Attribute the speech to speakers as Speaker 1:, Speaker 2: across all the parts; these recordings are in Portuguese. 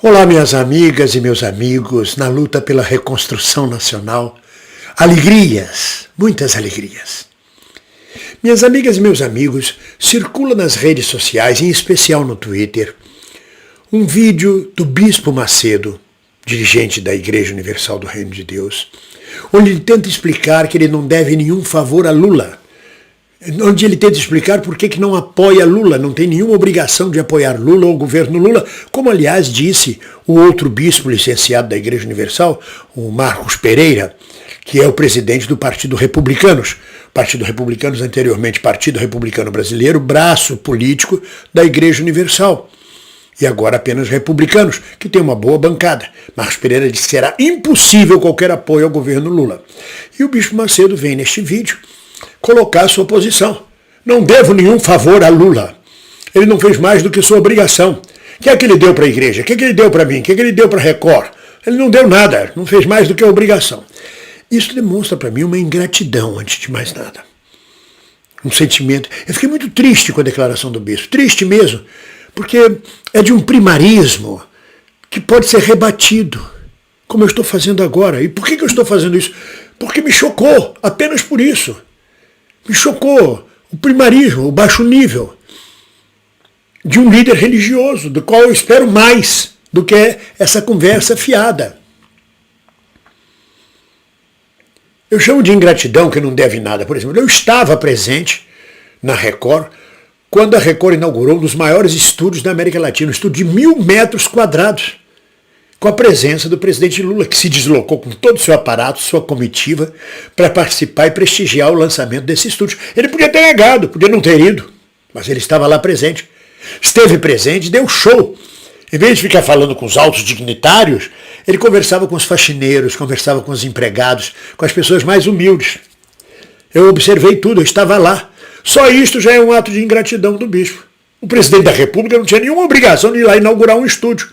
Speaker 1: Olá, minhas amigas e meus amigos, na luta pela reconstrução nacional. Alegrias, muitas alegrias. Minhas amigas e meus amigos, circula nas redes sociais, em especial no Twitter, um vídeo do Bispo Macedo, dirigente da Igreja Universal do Reino de Deus, onde ele tenta explicar que ele não deve nenhum favor a Lula, onde ele tenta explicar por que não apoia Lula, não tem nenhuma obrigação de apoiar Lula ou o governo Lula, como aliás disse o outro bispo licenciado da Igreja Universal, o Marcos Pereira, que é o presidente do Partido Republicanos. Partido Republicanos, anteriormente Partido Republicano Brasileiro, braço político da Igreja Universal. E agora apenas Republicanos, que tem uma boa bancada. Marcos Pereira disse que será impossível qualquer apoio ao governo Lula. E o Bispo Macedo vem neste vídeo colocar a sua posição. Não devo nenhum favor a Lula. Ele não fez mais do que sua obrigação. O que é que ele deu para a igreja? O que é que ele deu para mim? O que é que ele deu para a Record? Ele não deu nada, não fez mais do que a obrigação. Isso demonstra para mim uma ingratidão, antes de mais nada. Um sentimento. Eu fiquei muito triste com a declaração do bispo. Triste mesmo, porque é de um primarismo que pode ser rebatido, como eu estou fazendo agora. E por que eu estou fazendo isso? Porque me chocou, apenas por isso. Me chocou o primarismo, o baixo nível de um líder religioso, do qual eu espero mais do que essa conversa fiada. Eu chamo de ingratidão que não deve nada. Por exemplo, eu estava presente na Record quando a Record inaugurou um dos maiores estúdios da América Latina, um estúdio de 1.000 metros quadrados, com a presença do presidente Lula, que se deslocou com todo o seu aparato, sua comitiva, para participar e prestigiar o lançamento desse estúdio. Ele podia ter negado, podia não ter ido, mas ele estava lá presente. Esteve presente, deu show. Em vez de ficar falando com os altos dignitários, ele conversava com os faxineiros, conversava com os empregados, com as pessoas mais humildes. Eu observei tudo, eu estava lá. Só isto já é um ato de ingratidão do bispo. O presidente da República não tinha nenhuma obrigação de ir lá inaugurar um estúdio.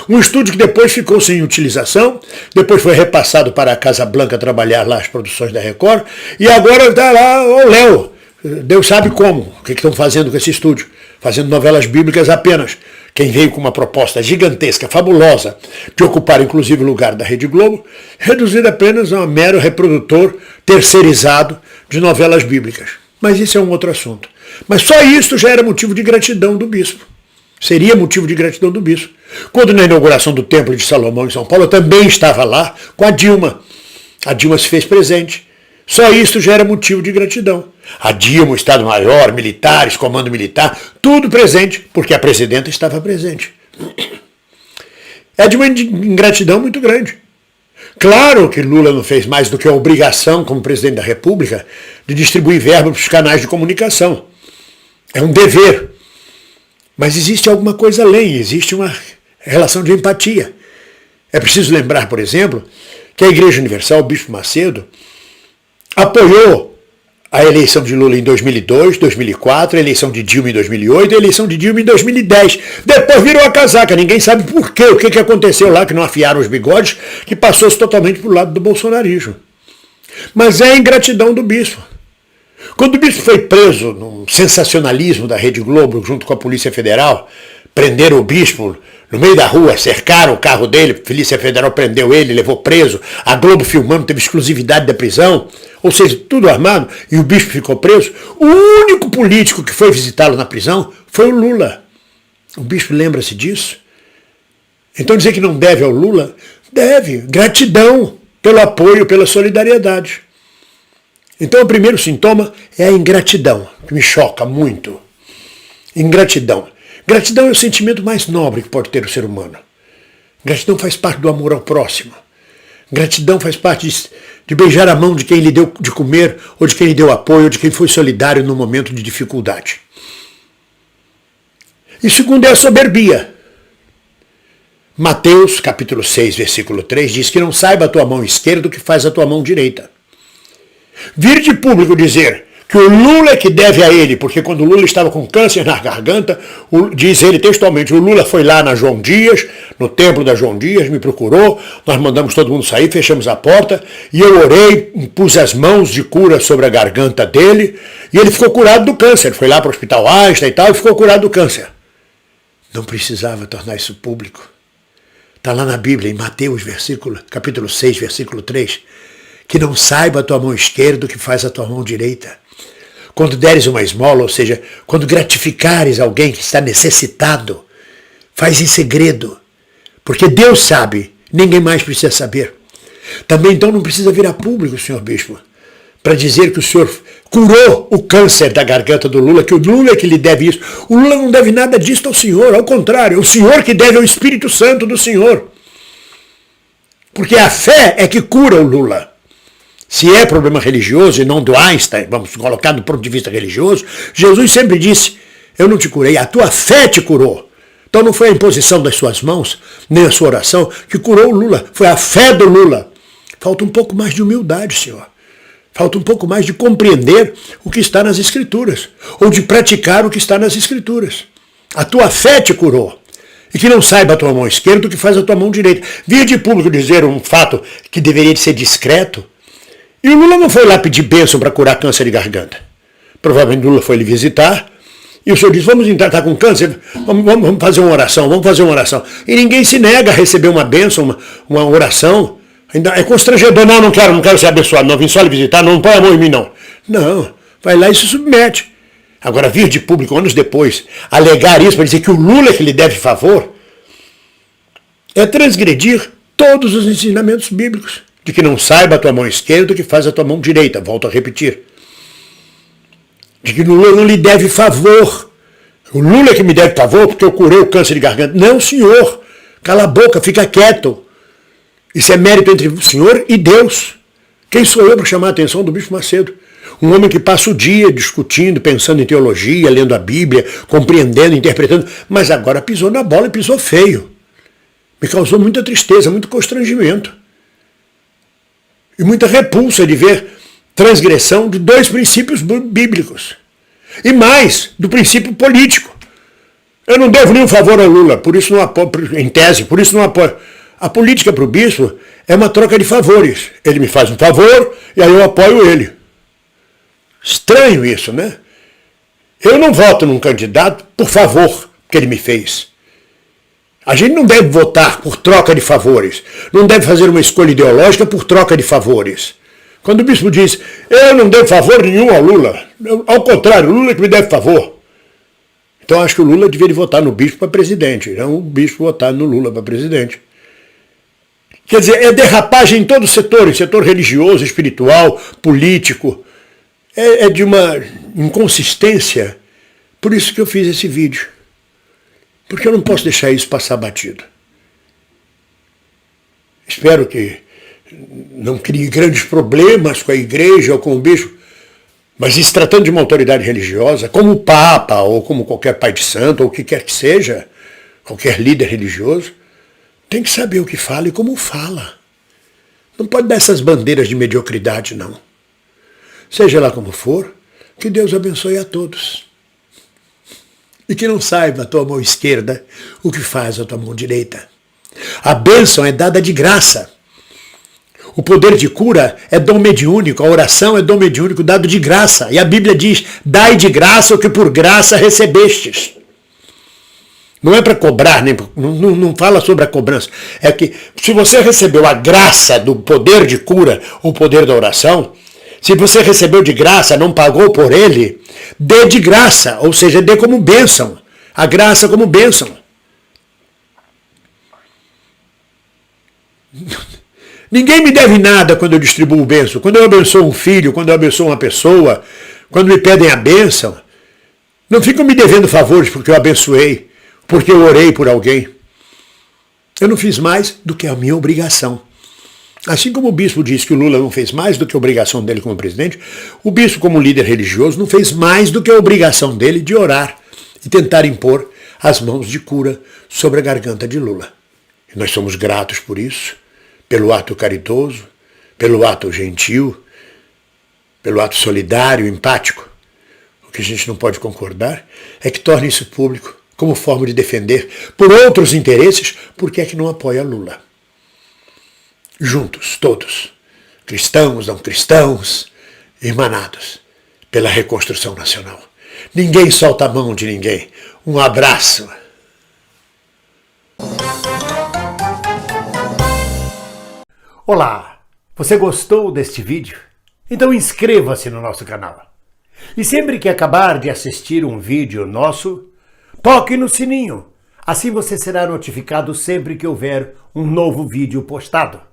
Speaker 1: Um estúdio que depois ficou sem utilização, depois foi repassado para a Casa Blanca trabalhar lá as produções da Record, e agora está lá o Léo. Deus sabe como, o que estão fazendo com esse estúdio. Fazendo novelas bíblicas apenas. Quem veio com uma proposta gigantesca, fabulosa, de ocupar inclusive o lugar da Rede Globo, reduzido apenas a um mero reprodutor terceirizado de novelas bíblicas. Mas isso é um outro assunto. Mas só isso já era motivo de gratidão do bispo. Seria motivo de gratidão do bispo. Quando na inauguração do Templo de Salomão em São Paulo, eu também estava lá com a Dilma. A Dilma se fez presente. Só isso já era motivo de gratidão. A Dilma, o Estado-Maior, militares, comando militar, tudo presente, porque a presidenta estava presente. É de uma ingratidão muito grande. Claro que Lula não fez mais do que a obrigação, como presidente da República, de distribuir verba para os canais de comunicação. É um dever. Mas existe alguma coisa além, existe uma relação de empatia. É preciso lembrar, por exemplo, que a Igreja Universal, o Bispo Macedo, apoiou a eleição de Lula em 2002, 2004, a eleição de Dilma em 2008, a eleição de Dilma em 2010. Depois virou a casaca, ninguém sabe por quê, o que aconteceu lá, que não afiaram os bigodes, que passou-se totalmente para o lado do bolsonarismo. Mas é a ingratidão do bispo. Quando o bispo foi preso num sensacionalismo da Rede Globo junto com a Polícia Federal, prenderam o bispo no meio da rua, cercaram o carro dele, a Polícia Federal prendeu ele, levou preso, a Globo filmando, teve exclusividade da prisão, ou seja, tudo armado, e o bispo ficou preso. O único político que foi visitá-lo na prisão foi o Lula. O bispo lembra-se disso? Então dizer que não deve ao Lula? Deve. Gratidão pelo apoio, pela solidariedade. Então o primeiro sintoma é a ingratidão, que me choca muito. Ingratidão. Gratidão é o sentimento mais nobre que pode ter o ser humano. Gratidão faz parte do amor ao próximo. Gratidão faz parte de beijar a mão de quem lhe deu de comer, ou de quem lhe deu apoio, ou de quem foi solidário no momento de dificuldade. E segundo é a soberbia. Mateus, capítulo 6, versículo 3, diz que não saiba a tua mão esquerda o que faz a tua mão direita. Vir de público dizer que o Lula é que deve a ele, porque quando o Lula estava com câncer na garganta, diz ele textualmente, o Lula foi lá na João Dias, no templo da João Dias, me procurou, nós mandamos todo mundo sair, fechamos a porta, e eu orei, pus as mãos de cura sobre a garganta dele, e ele ficou curado do câncer, foi lá para o Hospital Einstein e tal, e ficou curado do câncer. Não precisava tornar isso público. Está lá na Bíblia, em Mateus, capítulo 6, versículo 3. Que não saiba a tua mão esquerda o que faz a tua mão direita. Quando deres uma esmola, ou seja, quando gratificares alguém que está necessitado, faz em segredo. Porque Deus sabe, ninguém mais precisa saber. Também então não precisa vir a público, senhor bispo, para dizer que o senhor curou o câncer da garganta do Lula, que o Lula é que lhe deve isso. O Lula não deve nada disso ao senhor, ao contrário, é o senhor que deve ao Espírito Santo do senhor. Porque a fé é que cura o Lula. Se é problema religioso e não do Einstein, vamos colocar do ponto de vista religioso, Jesus sempre disse, eu não te curei, a tua fé te curou. Então não foi a imposição das suas mãos, nem a sua oração, que curou o Lula, foi a fé do Lula. Falta um pouco mais de humildade, senhor. Falta um pouco mais de compreender o que está nas Escrituras, ou de praticar o que está nas Escrituras. A tua fé te curou. E que não saiba a tua mão esquerda o que faz a tua mão direita. Vir de público dizer um fato que deveria de ser discreto. E o Lula não foi lá pedir bênção para curar câncer de garganta. Provavelmente o Lula foi lhe visitar. E o senhor disse, vamos entrar com câncer, vamos fazer uma oração, E ninguém se nega a receber uma bênção, uma oração. Ainda é constrangedor, não quero ser abençoado, não vim só lhe visitar, não põe a mão em mim, não. Não, vai lá e se submete. Agora, vir de público anos depois, alegar isso para dizer que o Lula é que lhe deve favor, é transgredir todos os ensinamentos bíblicos, de que não saiba a tua mão esquerda o que faz a tua mão direita, volto a repetir. De que o Lula não lhe deve favor. O Lula é que me deve favor porque eu curei o câncer de garganta. Não, senhor, cala a boca, fica quieto. Isso é mérito entre o senhor e Deus. Quem sou eu para chamar a atenção do Bispo Macedo? Um homem que passa o dia discutindo, pensando em teologia, lendo a Bíblia, compreendendo, interpretando, mas agora pisou na bola e pisou feio. Me causou muita tristeza, muito constrangimento. E muita repulsa de ver transgressão de dois princípios bíblicos. E mais, do princípio político. Eu não devo nenhum favor ao Lula, por isso não apoio, em tese, por isso não apoio. A política para o bispo é uma troca de favores. Ele me faz um favor e aí eu apoio ele. Estranho isso, né? Eu não voto num candidato por favor que ele me fez. A gente não deve votar por troca de favores. Não deve fazer uma escolha ideológica por troca de favores. Quando o bispo diz, eu não devo favor nenhum ao Lula. Ao contrário, o Lula é que me deve favor. Então acho que o Lula deveria votar no bispo para presidente, não o bispo votar no Lula para presidente. Quer dizer, é derrapagem em todo o setor religioso, espiritual, político. É de uma inconsistência. Por isso que eu fiz esse vídeo. Porque eu não posso deixar isso passar batido. Espero que não crie grandes problemas com a igreja ou com o bispo, mas se tratando de uma autoridade religiosa, como o Papa ou como qualquer pai de santo ou o que quer que seja, qualquer líder religioso, tem que saber o que fala e como fala. Não pode dar essas bandeiras de mediocridade, não. Seja lá como for, que Deus abençoe a todos. E que não saiba a tua mão esquerda o que faz a tua mão direita. A bênção é dada de graça. O poder de cura é dom mediúnico, a oração é dom mediúnico dado de graça. E a Bíblia diz, dai de graça o que por graça recebestes. Não é para cobrar, não fala sobre a cobrança. É que se você recebeu a graça do poder de cura, o poder da oração, se você recebeu de graça, não pagou por ele, dê de graça, ou seja, dê como bênção. A graça como bênção. Ninguém me deve nada quando eu distribuo bênção. Quando eu abençoo um filho, quando eu abençoo uma pessoa, quando me pedem a bênção, não ficam me devendo favores porque eu abençoei, porque eu orei por alguém. Eu não fiz mais do que a minha obrigação. Assim como o bispo disse que o Lula não fez mais do que a obrigação dele como presidente, o bispo, como líder religioso, não fez mais do que a obrigação dele de orar e tentar impor as mãos de cura sobre a garganta de Lula. E nós somos gratos por isso, pelo ato caridoso, pelo ato gentil, pelo ato solidário, empático. O que a gente não pode concordar é que torne isso público como forma de defender, por outros interesses, por que é que não apoia Lula. Juntos, todos, cristãos, não cristãos, irmanados pela reconstrução nacional. Ninguém solta a mão de ninguém. Um abraço.
Speaker 2: Olá, você gostou deste vídeo? Então inscreva-se no nosso canal. E sempre que acabar de assistir um vídeo nosso, toque no sininho. Assim você será notificado sempre que houver um novo vídeo postado.